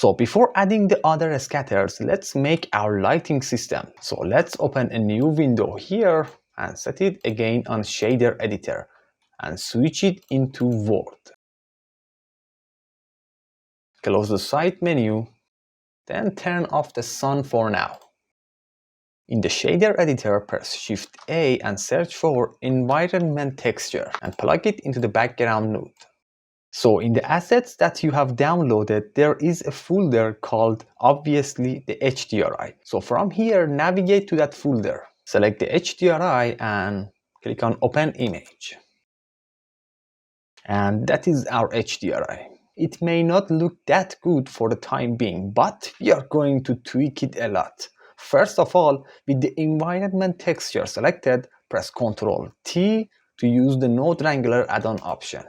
So before adding the other scatters, let's make our lighting system. So let's open a new window here and set it again on shader editor and switch it into Word. Close the side menu, then turn off the sun for now. In the shader editor, press Shift A and search for environment texture and plug it into the background node. So in the assets that you have downloaded, there is a folder called, obviously, the HDRI. So from here, navigate to that folder. Select the HDRI and click on Open Image. And that is our HDRI. It may not look that good for the time being, but we are going to tweak it a lot. First of all, with the environment texture selected, press Ctrl T to use the Node Wrangler add-on option.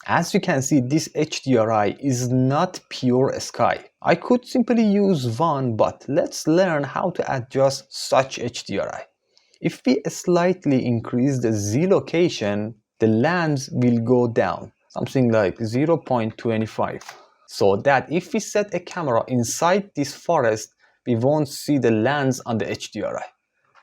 As you can see, this HDRI is not pure sky. I could simply use one, but let's learn how to adjust such HDRI. If we slightly increase the Z location, the lands will go down, something like 0.25. So that if we set a camera inside this forest, we won't see the lands on the HDRI.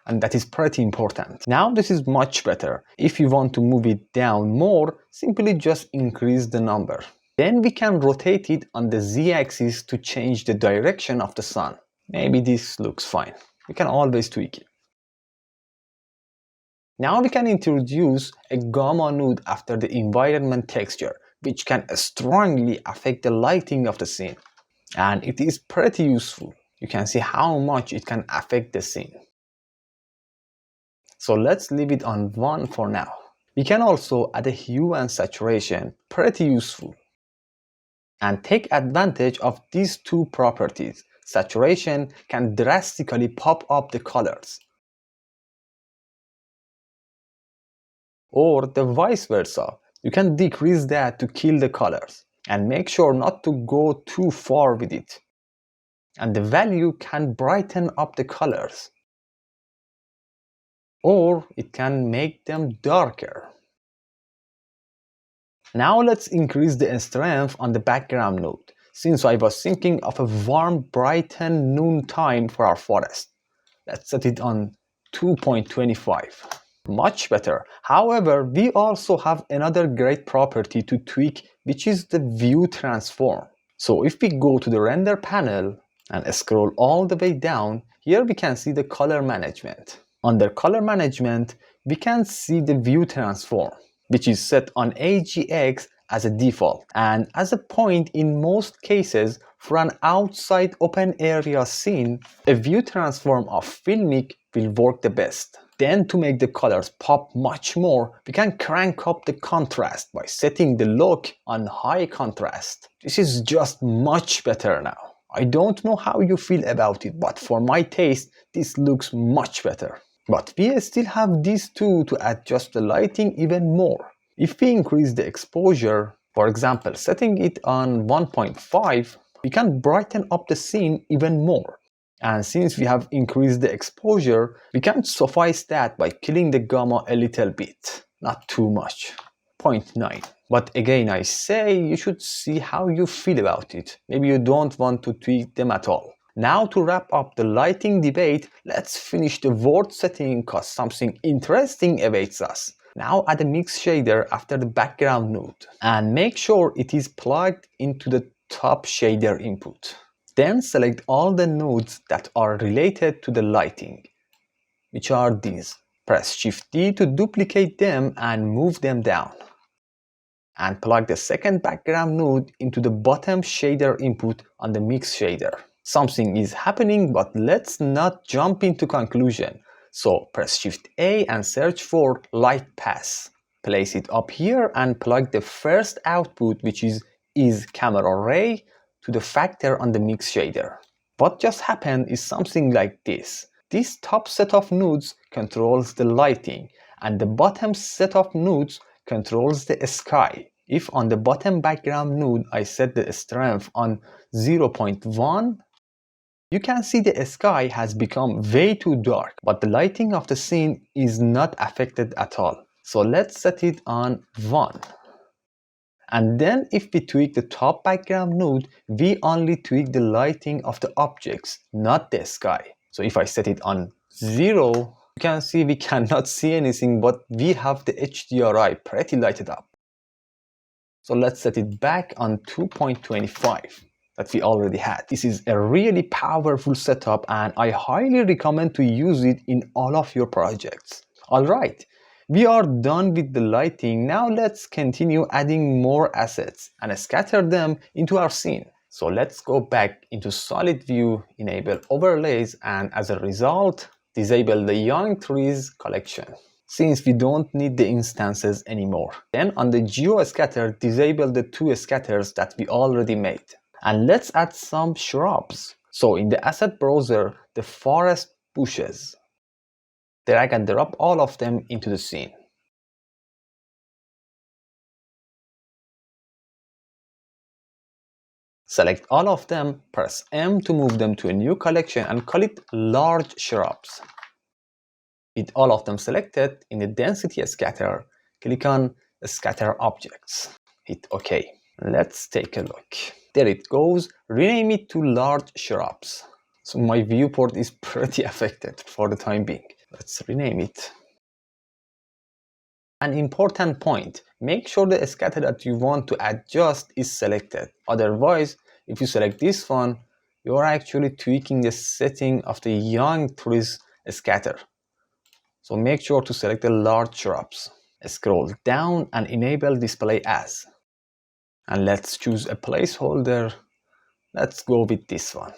And that is pretty important. Now this is much better. If you want to move it down more, simply just increase the number. Then we can rotate it on the Z-axis to change the direction of the sun. Maybe this looks fine. We can always tweak it. Now we can introduce a gamma node after the environment texture, which can strongly affect the lighting of the scene. And it is pretty useful. You can see how much it can affect the scene. So let's leave it on 1 for now. We can also add a hue and saturation, pretty useful. And take advantage of these two properties. Saturation can drastically pop up the colors. Or the vice versa. You can decrease that to kill the colors. And make sure not to go too far with it. And the value can brighten up the colors. Or it can make them darker. Now let's increase the strength on the background node, since I was thinking of a warm, brighten noon time for our forest. Let's set it on 2.25. Much better. However, we also have another great property to tweak, which is the view transform. So if we go to the render panel and scroll all the way down, here we can see the color management. Under color management, we can see the view transform, which is set on AGX as a default. And as a point, in most cases, for an outside open area scene, a view transform of Filmic will work the best. Then to make the colors pop much more, we can crank up the contrast by setting the look on high contrast. This is just much better now. I don't know how you feel about it, but for my taste, this looks much better. But we still have these two to adjust the lighting even more. If we increase the exposure, for example, setting it on 1.5, we can brighten up the scene even more. And since we have increased the exposure, we can suffice that by killing the gamma a little bit. Not too much. 0.9. But again, I say you should see how you feel about it. Maybe you don't want to tweak them at all. Now to wrap up the lighting debate, let's finish the world setting because something interesting awaits us. Now add a mix shader after the background node and make sure it is plugged into the top shader input. Then select all the nodes that are related to the lighting, which are these. Press Shift D to duplicate them and move them down. And plug the second background node into the bottom shader input on the mix shader. Something is happening, but let's not jump into conclusion. So press Shift A and search for light pass. Place it up here and plug the first output, which is camera ray, to the factor on the mix shader. What just happened is something like this. This top set of nodes controls the lighting, and the bottom set of nodes controls the sky. If on the bottom background node I set the strength on 0.1, you can see the sky has become way too dark, but the lighting of the scene is not affected at all. So let's set it on 1. And then if we tweak the top background node, we only tweak the lighting of the objects, not the sky. So if I set it on 0, you can see we cannot see anything, but we have the HDRI pretty lighted up. So let's set it back on 2.25 that we already had. This is a really powerful setup and I highly recommend to use it in all of your projects. Alright, we are done with the lighting. Now let's continue adding more assets and scatter them into our scene. So let's go back into solid view, enable overlays, and as a result, disable the young trees collection, since we don't need the instances anymore. Then on the GeoScatter, disable the 2 scatters that we already made. And let's add some shrubs. So in the asset browser, the forest bushes, drag and drop all of them into the scene. Select all of them, press M to move them to a new collection and call it large shrubs. With all of them selected, in the density scatter, click on scatter objects. Hit OK. Let's take a look. There it goes. Rename it to large shrubs. So my viewport is pretty affected for the time being. Let's rename it. An important point, make sure the scatter that you want to adjust is selected. Otherwise, if you select this one, you are actually tweaking the setting of the young trees scatter. So make sure to select the large shrubs. Scroll down and enable display as. And let's choose a placeholder. Let's go with this one.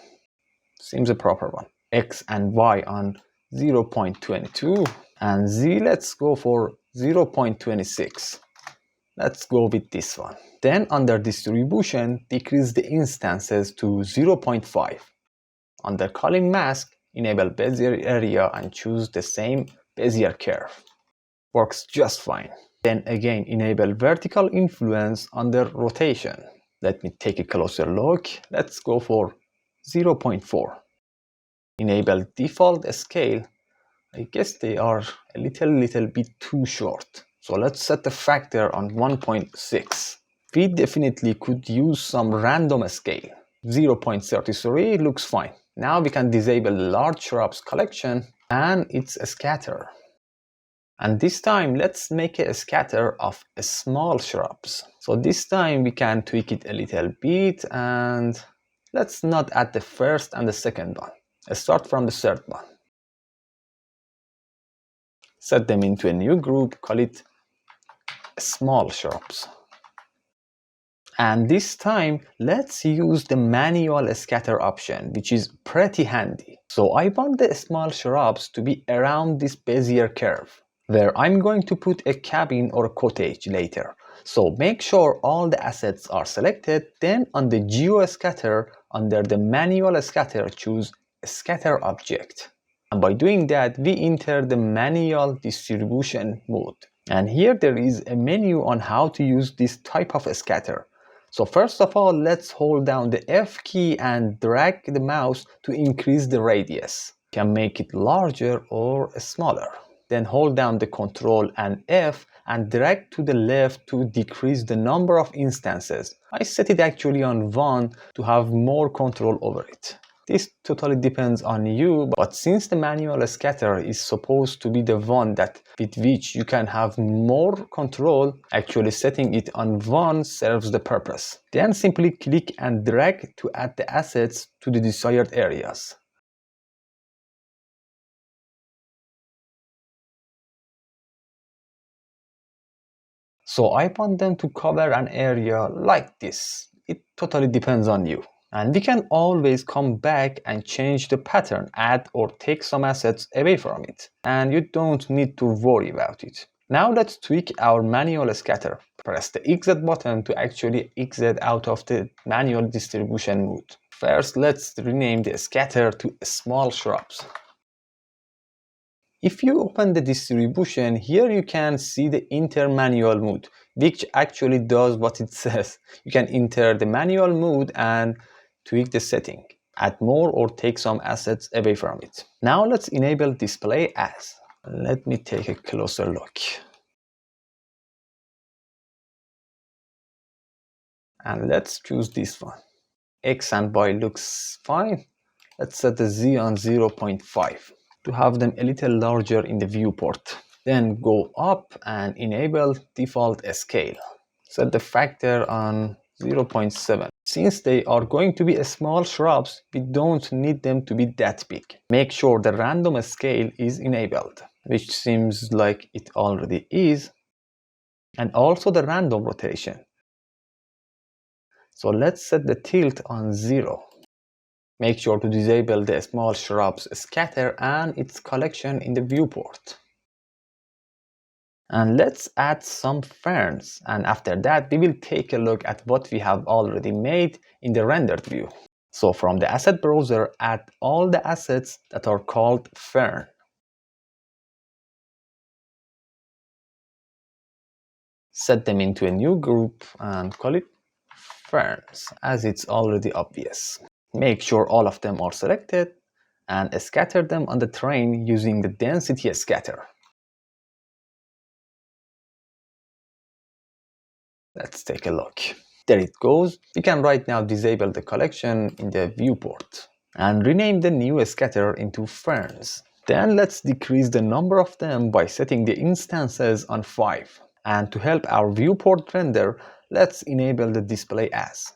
Seems a proper one. X and Y on 0.22 and Z, let's go for 0.26. Let's go with this one. Then under distribution, decrease the instances to 0.5. Under column mask, enable Bezier area and choose the same Bezier curve. Works just fine. Then again, enable vertical influence under rotation. Let me take a closer look. Let's go for 0.4. Enable default scale. I guess they are a little bit too short. So let's set the factor on 1.6. We definitely could use some random scale. 0.33 looks fine. Now we can disable the large shrubs collection and its scatter. And this time, let's make a scatter of small shrubs. So this time we can tweak it a little bit and let's not add the first and the second one. Let's start from the third one. Set them into a new group, call it small shrubs. And this time, let's use the manual scatter option, which is pretty handy. So I want the small shrubs to be around this Bezier curve, where I'm going to put a cabin or a cottage later. So make sure all the assets are selected, then on the GeoScatter, under the manual scatter, choose scatter object. And by doing that, we enter the manual distribution mode. And here there is a menu on how to use this type of scatter. So first of all, let's hold down the F key and drag the mouse to increase the radius. You can make it larger or smaller. Then hold down the Ctrl and F and drag to the left to decrease the number of instances. I set it actually on 1 to have more control over it. This totally depends on you, but since the manual scatter is supposed to be the one with which you can have more control, actually setting it on 1 serves the purpose. Then simply click and drag to add the assets to the desired areas. So I want them to cover an area like this. It totally depends on you. And we can always come back and change the pattern, add or take some assets away from it. And you don't need to worry about it. Now let's tweak our manual scatter. Press the exit button to actually exit out of the manual distribution mode. First, let's rename the scatter to small shrubs. If you open the distribution, here you can see the enter manual mode, which actually does what it says. You can enter the manual mode and tweak the setting, add more or take some assets away from it. Now let's enable display as. Let me take a closer look. And let's choose this one. X and Y looks fine. Let's set the Z on 0.5 to have them a little larger in the viewport. Then go up and enable default scale. Set the factor on 0.7. Since they are going to be small shrubs, we don't need them to be that big. Make sure the random scale is enabled, which seems like it already is, and also the random rotation. So let's set the tilt on 0. Make sure to disable the small shrubs scatter and its collection in the viewport. And let's add some ferns, and after that we will take a look at what we have already made in the rendered view. So from the asset browser, add all the assets that are called fern. Set them into a new group and call it ferns, as it's already obvious. Make sure all of them are selected and scatter them on the terrain using the density scatter. Let's take a look. There it goes. We can right now disable the collection in the viewport and rename the new scatter into ferns. Then let's decrease the number of them by setting the instances on 5. And to help our viewport render, let's enable the display as.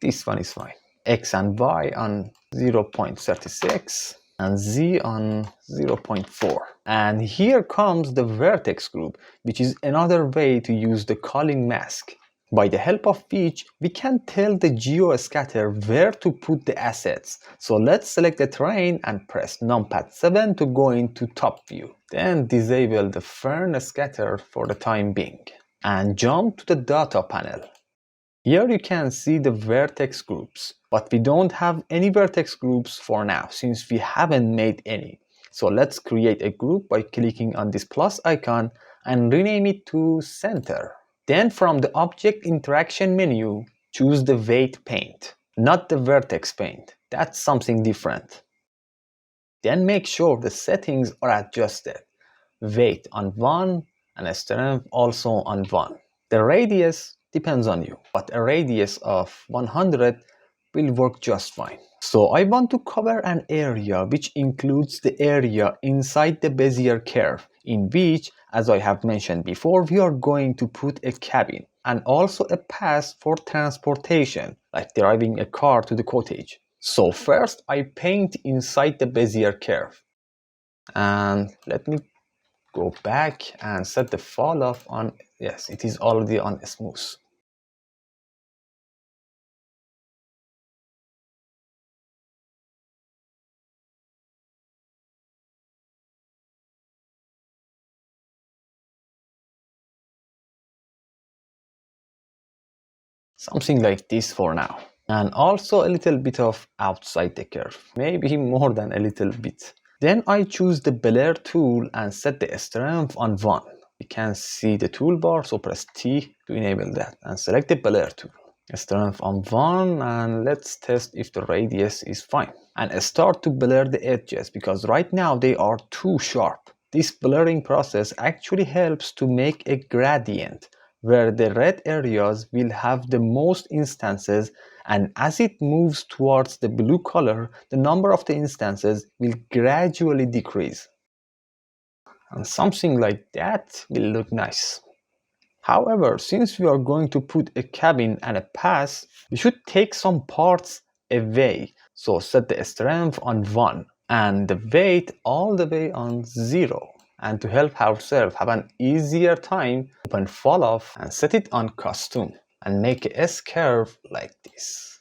This one is fine. X and Y on 0.36 and Z on 0.4. And here comes the vertex group, which is another way to use the culling mask. By the help of which, we can tell the GeoScatter where to put the assets. So let's select the terrain and press numpad 7 to go into top view. Then disable the fern scatter for the time being. And jump to the data panel. Here you can see the vertex groups, but we don't have any vertex groups for now since we haven't made any. So let's create a group by clicking on this plus icon and rename it to center. Then from the object interaction menu, choose the weight paint, not the vertex paint. That's something different. Then make sure the settings are adjusted. Weight on 1 and strength also on 1. The radius depends on you, but a radius of 100 will work just fine. So I want to cover an area which includes the area inside the Bezier curve, in which, as I have mentioned before, we are going to put a cabin and also a path for transportation, like driving a car to the cottage. So first I paint inside the Bezier curve. And let me go back and set the fall off on, yes, it is already on smooth. Something like this for now. And also a little bit of outside the curve, maybe more than a little bit. Then I choose the blur tool and set the strength on 1. You can see the toolbar, so press T to enable that and select the blur tool. Strength on 1, and let's test if the radius is fine. And start to blur the edges because right now they are too sharp. This blurring process actually helps to make a gradient where the red areas will have the most instances, and as it moves towards the blue color, the number of the instances will gradually decrease. And something like that will look nice. However, since we are going to put a cabin and a path, we should take some parts away. So set the strength on 1 and the weight all the way on 0. And to help ourselves have an easier time, open fall off and set it on custom and make a S-curve like this.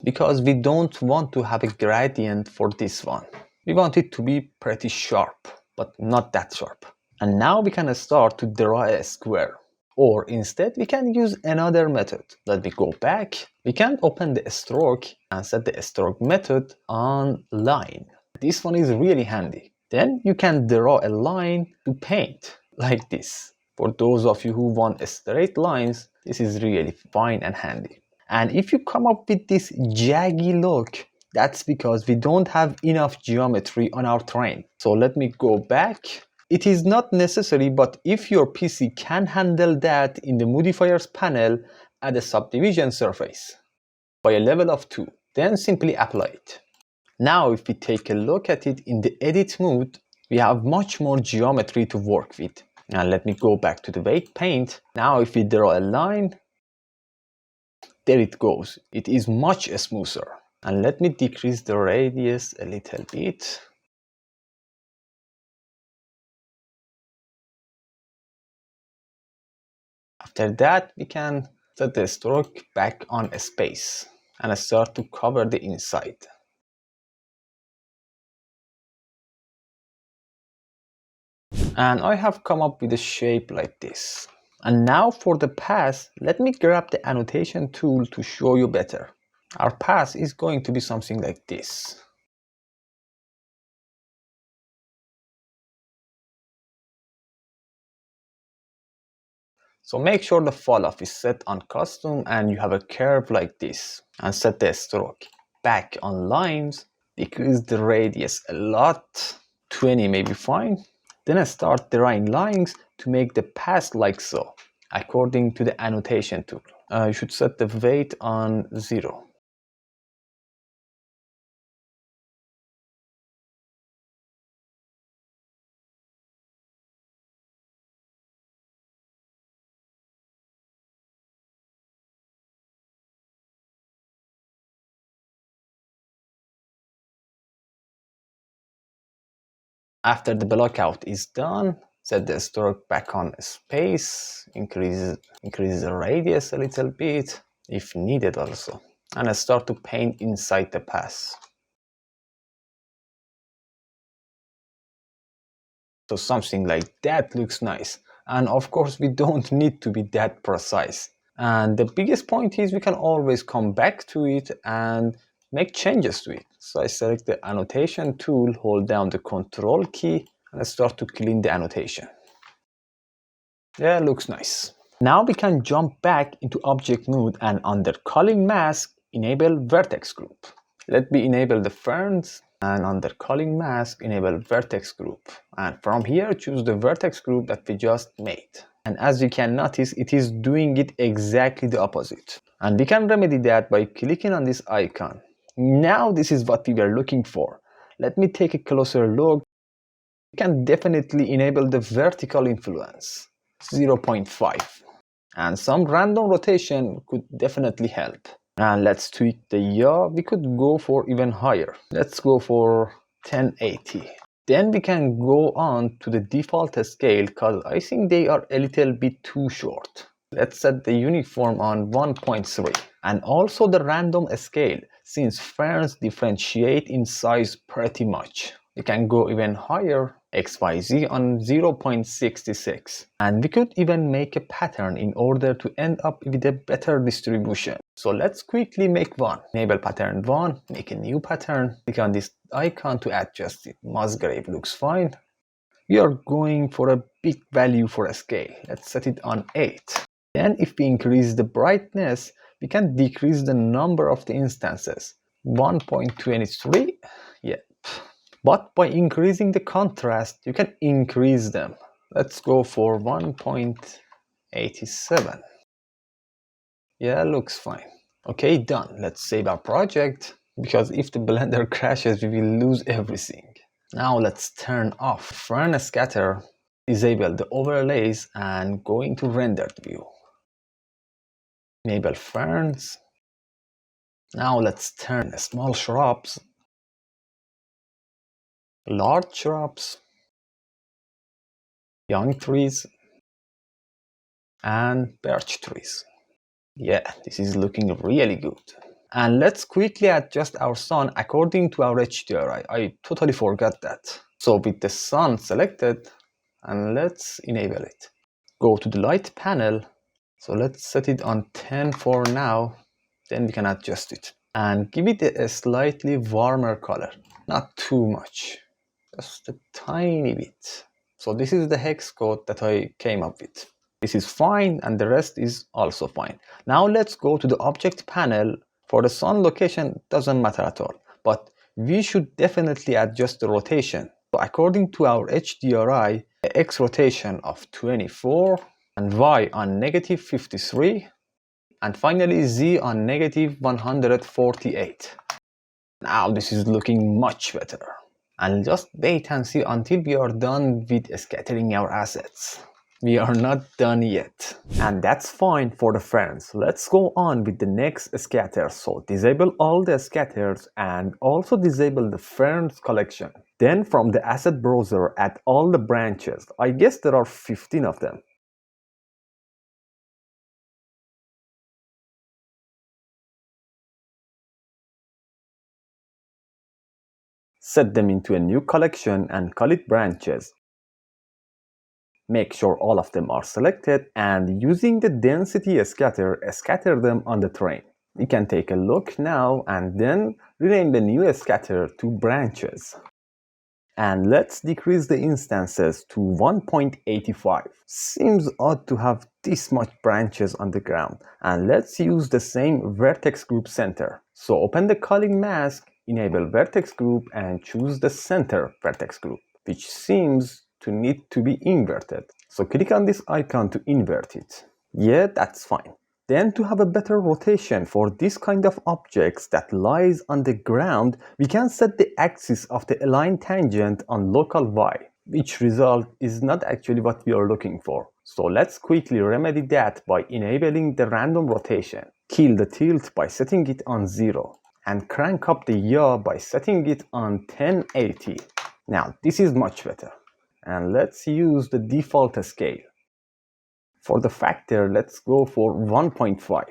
Because we don't want to have a gradient for this one. We want it to be pretty sharp, but not that sharp. And now we can start to draw a square. Or instead, we can use another method. Let me go back. We can open the stroke and set the stroke method on line. This one is really handy. Then you can draw a line to paint like this. For those of you who want straight lines, this is really fine and handy. And if you come up with this jaggy look, that's because we don't have enough geometry on our terrain. So let me go back It is not necessary, but if your PC can handle that, in the modifiers panel, add a subdivision surface by a level of 2, then simply apply it. Now if we take a look at it in the edit mode, we have much more geometry to work with. Now let me go back to the weight paint. Now if we draw a line, there it goes. It is much smoother. And let me decrease the radius a little bit. After that, we can set the stroke back on a space and start to cover the inside. And I have come up with a shape like this. And now for the path, let me grab the annotation tool to show you better. Our path is going to be something like this. So make sure the fall off is set on custom and you have a curve like this, and set the stroke back on lines, decrease the radius a lot, 20 may be fine. Then I start drawing lines to make the path like so, according to the annotation tool. You should set the weight on 0. After the blockout is done, set the stroke back on space, increase the radius a little bit if needed also, and I start to paint inside the path. So something like that looks nice, and of course we don't need to be that precise. And the biggest point is we can always come back to it and make changes to it. So I select the annotation tool, hold down the control key, and I start to clean the annotation. Yeah, looks nice. Now we can jump back into object mode and under culling mask, enable vertex group. Let me enable the ferns, and under culling mask, enable vertex group. And from here, choose the vertex group that we just made. And as you can notice, it is doing it exactly the opposite. And we can remedy that by clicking on this icon. Now this is what we were looking for. Let me take a closer look. You can definitely enable the vertical influence, 0.5. And some random rotation could definitely help. And let's tweak the yaw. We could go for even higher. Let's go for 1080. Then we can go on to the default scale because I think they are a little bit too short. Let's set the uniform on 1.3 and also the random scale, since ferns differentiate in size pretty much. We can go even higher, XYZ on 0.66, and we could even make a pattern in order to end up with a better distribution. So let's quickly make one. Enable pattern 1, make a new pattern, click on this icon to adjust it. Musgrave looks fine. We are going for a big value for a scale. Let's set it on 8. Then if we increase the brightness, we can decrease the number of the instances. 1.23, yeah. But by increasing the contrast, you can increase them. Let's go for 1.87. Yeah, looks fine. Okay, done. Let's save our project, because if the Blender crashes, we will lose everything. Now let's turn off Fern Scatter, disable the overlays, and go into rendered view. Enable ferns. Now let's turn small shrubs, large shrubs, young trees, and birch trees. Yeah, this is looking really good. And let's quickly adjust our sun according to our HDRI. I totally forgot that. So with the sun selected, and let's enable it. Go to the light panel. So let's set it on 10 for now. Then we can adjust it. And give it a slightly warmer color. Not too much. Just a tiny bit. So this is the hex code that I came up with. This is fine, and the rest is also fine. Now let's go to the object panel. For the sun location, doesn't matter at all, but we should definitely adjust the rotation. So according to our HDRI, X rotation of 24, and Y on negative 53, and finally Z on negative 148. Now this is looking much better. And just wait and see until we are done with scattering our assets. We are not done yet. And that's fine for the ferns. Let's go on with the next scatter. So disable all the scatters and also disable the ferns collection. Then from the asset browser, add all the branches. I guess there are 15 of them. Set them into a new collection and call it branches. Make sure all of them are selected and using the density scatter, scatter them on the terrain. We can take a look now and then rename the new scatter to branches. And let's decrease the instances to 1.85. Seems odd to have this much branches on the ground. And let's use the same vertex group center. So open the calling mask, enable vertex group and choose the center vertex group, which seems to need to be inverted. So click on this icon to invert it. Yeah, that's fine. Then to have a better rotation for this kind of objects that lies on the ground, we can set the axis of the align tangent on local Y, which result is not actually what we are looking for. So let's quickly remedy that by enabling the random rotation. Kill the tilt by setting it on 0 and crank up the yaw by setting it on 1080. Now this is much better. And let's use the default scale. For the factor, let's go for 1.5,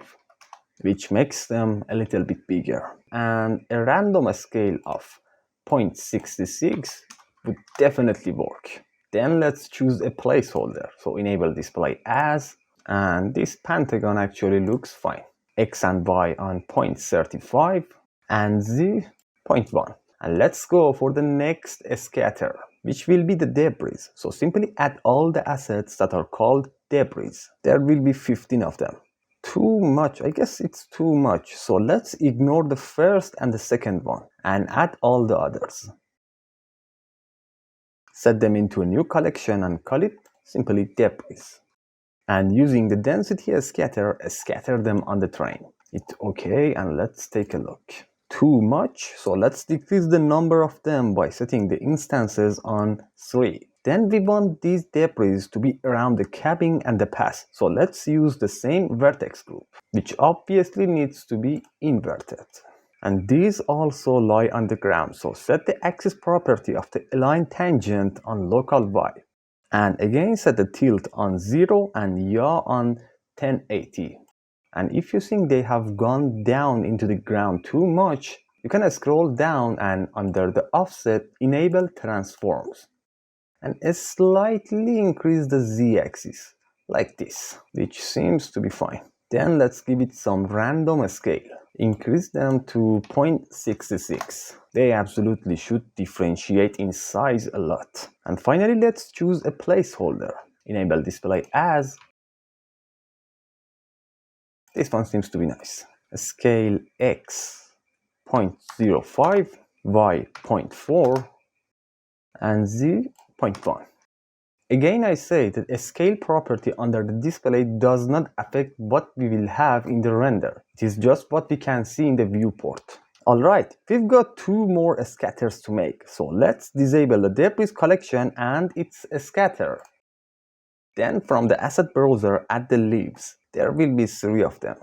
which makes them a little bit bigger. And a random scale of 0.66 would definitely work. Then let's choose a placeholder. So enable display as, and this pentagon actually looks fine. X and Y on 0.35 and Z 0.1. And let's go for the next scatter, which will be the debris. So simply add all the assets that are called debris. There will be 15 of them. Too much, I guess it's too much. So let's ignore the first and the second one and add all the others. Set them into a new collection and call it simply debris. And using the density scatter, scatter them on the terrain. It's okay, and let's take a look. Too much, so let's decrease the number of them by setting the instances on 3. Then we want these debris to be around the cabin and the path, so let's use the same vertex group, which obviously needs to be inverted. And these also lie on the ground, so set the axis property of the align tangent on local Y. And again set the tilt on 0 and yaw on 1080. And if you think they have gone down into the ground too much, you can scroll down and under the offset enable transforms and slightly increase the z-axis like this, which seems to be fine. Then let's give it some random scale. Increase them to 0.66. They absolutely should differentiate in size a lot. And finally, let's choose a placeholder. Enable display as. This one seems to be nice. Scale X 0.05, Y 0.4, and Z 0.1. Again, I say that a scale property under the display does not affect what we will have in the render. It is just what we can see in the viewport. Alright, we've got 2 more scatters to make. So let's disable the debris collection and its scatter. Then from the asset browser, add the leaves. There will be 3 of them.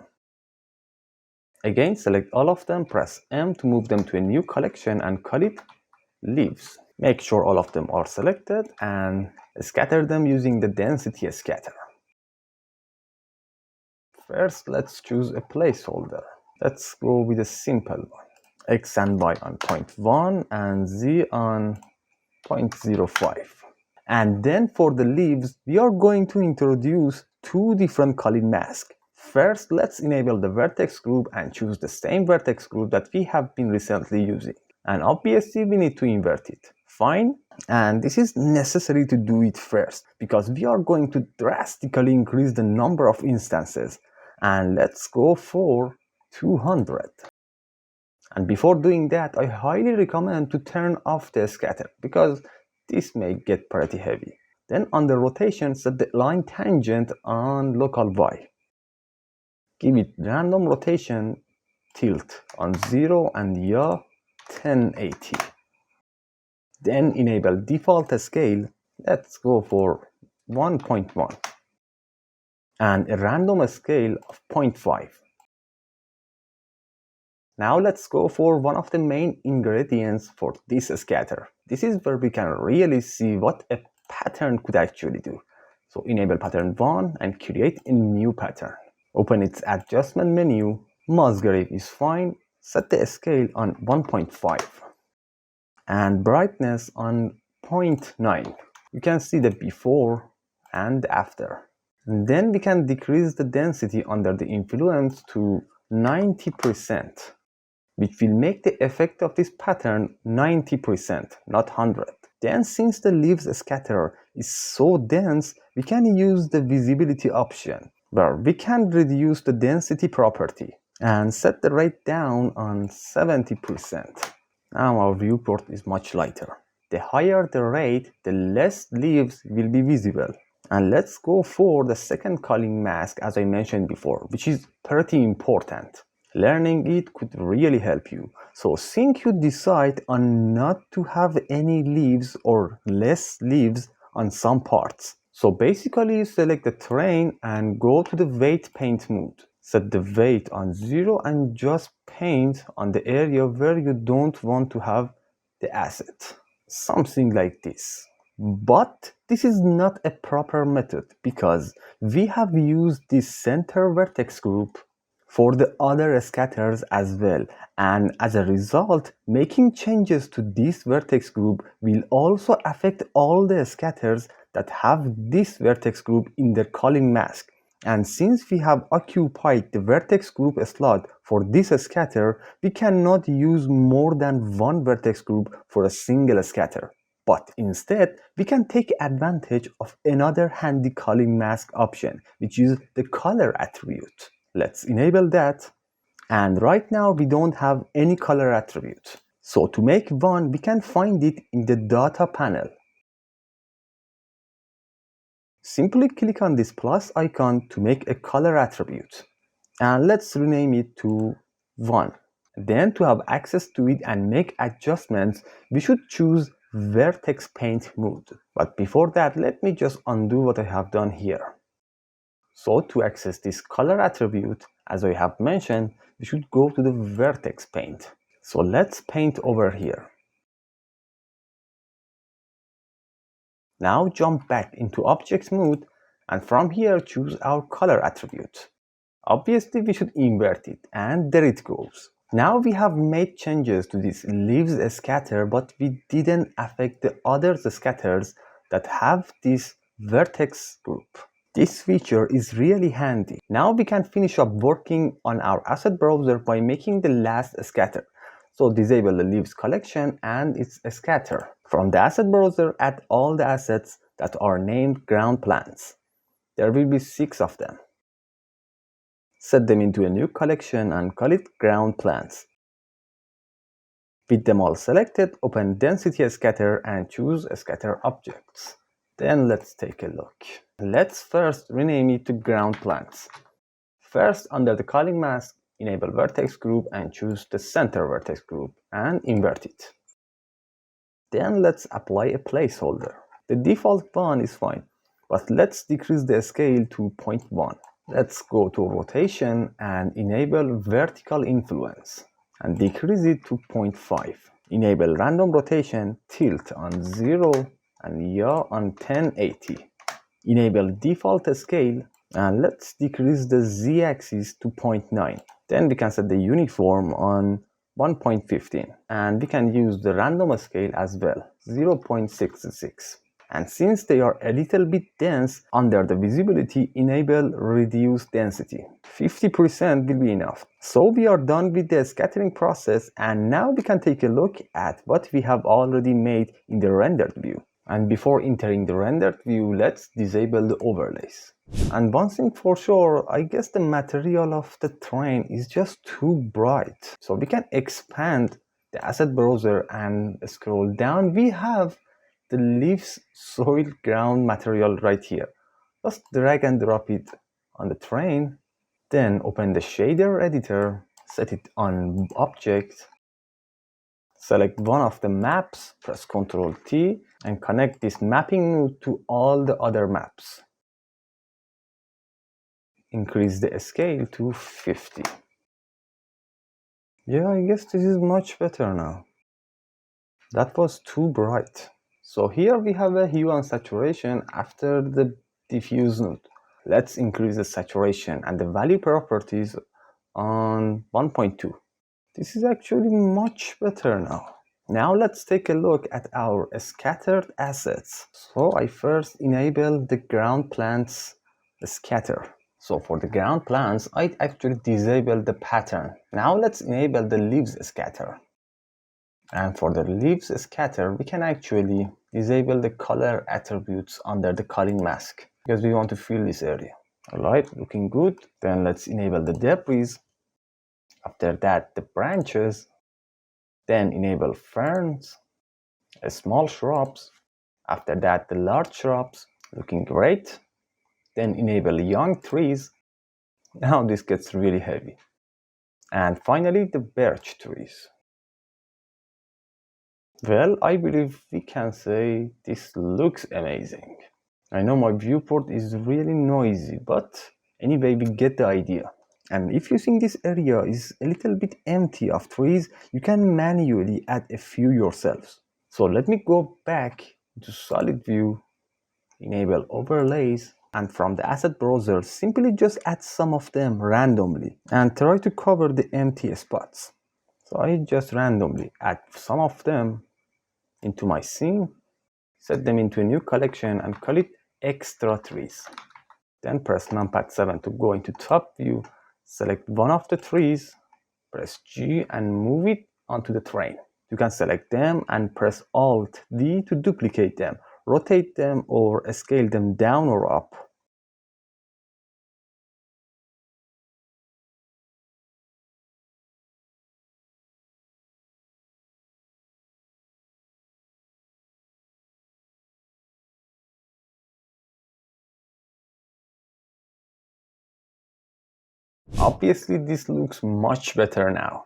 Again, select all of them, press M to move them to a new collection and call it leaves. Make sure all of them are selected and scatter them using the density scatter. First, let's choose a placeholder. Let's go with a simple one. X and Y on 0.1 and Z on 0.05. And then for the leaves, we are going to introduce 2 different calling masks. First, let's enable the vertex group and choose the same vertex group that we have been recently using. And obviously, we need to invert it. Fine. And this is necessary to do it first because we are going to drastically increase the number of instances. And let's go for 200. And before doing that, I highly recommend to turn off the scatter because this may get pretty heavy. Then on the rotation, set the line tangent on local Y. Give it random rotation, tilt on 0 and yaw 1080. Then enable default scale. Let's go for 1.1 and a random scale of 0.5. Now let's go for one of the main ingredients for this scatter. This is where we can really see what a pattern could actually do. So enable pattern 1 and create a new pattern. Open its adjustment menu. Musgrave is fine. Set the scale on 1.5 and brightness on 0.9. You can see the before and after. And then we can decrease the density under the influence to 90%. which will make the effect of this pattern 90%, not 100. Then since the leaves scatter is so dense, we can use the visibility option, where we can reduce the density property and set the rate down on 70%. Now our viewport is much lighter. The higher the rate, the less leaves will be visible. And let's go for the second culling mask as I mentioned before, which is pretty important. Learning it could really help you. So since you decide on not to have any leaves or less leaves on some parts. So basically select the terrain and go to the weight paint mode. Set the weight on 0 and just paint on the area where you don't want to have the asset. Something like this. But this is not a proper method because we have used this center vertex group for the other scatters as well, and as a result making changes to this vertex group will also affect all the scatters that have this vertex group in their culling mask. And since we have occupied the vertex group slot for this scatter, we cannot use more than one vertex group for a single scatter. But instead, we can take advantage of another handy culling mask option, which is the color attribute. Let's enable that. And right now we don't have any color attribute. So to make one, we can find it in the data panel. Simply click on this plus icon to make a color attribute. And let's rename it to 1. Then to have access to it and make adjustments, we should choose Vertex Paint mode. But before that, let me just undo what I have done here. So to access this color attribute, as I have mentioned, we should go to the Vertex Paint. So let's paint over here. Now jump back into Objects mode and from here choose our color attribute. Obviously we should invert it and there it goes. Now we have made changes to this leaves scatter, but we didn't affect the other scatters that have this vertex group. This feature is really handy. Now we can finish up working on our asset browser by making the last scatter. So disable the leaves collection and its scatter. From the asset browser, add all the assets that are named ground plants. There will be 6 of them. Set them into a new collection and call it ground plants. With them all selected, open density scatter and choose scatter objects. Then let's take a look. Let's first rename it to ground plants. First, under the culling mask, enable vertex group and choose the center vertex group and invert it. Then let's apply a placeholder. The default one is fine, but let's decrease the scale to 0.1. Let's go to rotation and enable vertical influence and decrease it to 0.5. Enable random rotation, tilt on 0 and yaw on 1080. Enable default scale and let's decrease the z-axis to 0.9. Then we can set the uniform on 1.15 and we can use the random scale as well, 0.66. And since they are a little bit dense, under the visibility, enable reduce density. 50% will be enough. So we are done with the scattering process and now we can take a look at what we have already made in the rendered view. And before entering the rendered view, let's disable the overlays. And one thing for sure, I guess the material of the terrain is just too bright. So we can expand the asset browser and scroll down. We have the leaves soil ground material right here. Just drag and drop it on the terrain. Then open the shader editor, set it on object, select one of the maps, press Ctrl T, and connect this mapping node to all the other maps. Increase the scale to 50. Yeah, I guess this is much better now. That was too bright. So here we have a hue and saturation after the diffuse node. Let's increase the saturation and the value properties on 1.2. This is actually much better now. Now let's take a look at our scattered assets. So I first enable the ground plants scatter. So for the ground plants, I actually disable the pattern. Now let's enable the leaves scatter. And for the leaves scatter, we can actually disable the color attributes under the culling mask because we want to fill this area. Alright, looking good. Then let's enable the debris. After that, the branches. Then enable ferns, small shrubs. After that, the large shrubs, looking great. Then enable young trees. Now this gets really heavy. And finally, the birch trees. Well, I believe we can say this looks amazing. I know my viewport is really noisy, but anyway, we get the idea. And if you think this area is a little bit empty of trees, you can manually add a few yourselves. So let me go back to solid view, enable overlays, and from the asset browser, simply just add some of them randomly and try to cover the empty spots. So I just randomly add some of them into my scene, set them into a new collection and call it extra trees. Then press numpad 7 to go into top view, select one of the trees, press G and move it onto the terrain. You can select them and press Alt D to duplicate them, rotate them or scale them down or up. Obviously, this looks much better now,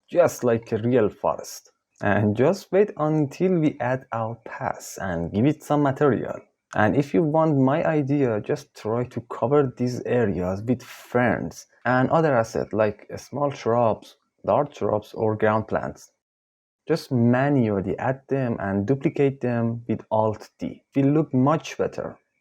just like a real forest. And just wait until we add our paths and give it some material. And if you want my idea, just try to cover these areas with ferns and other assets like small shrubs, large shrubs, or ground plants. Just manually add them and duplicate them with Alt D. It will look much better.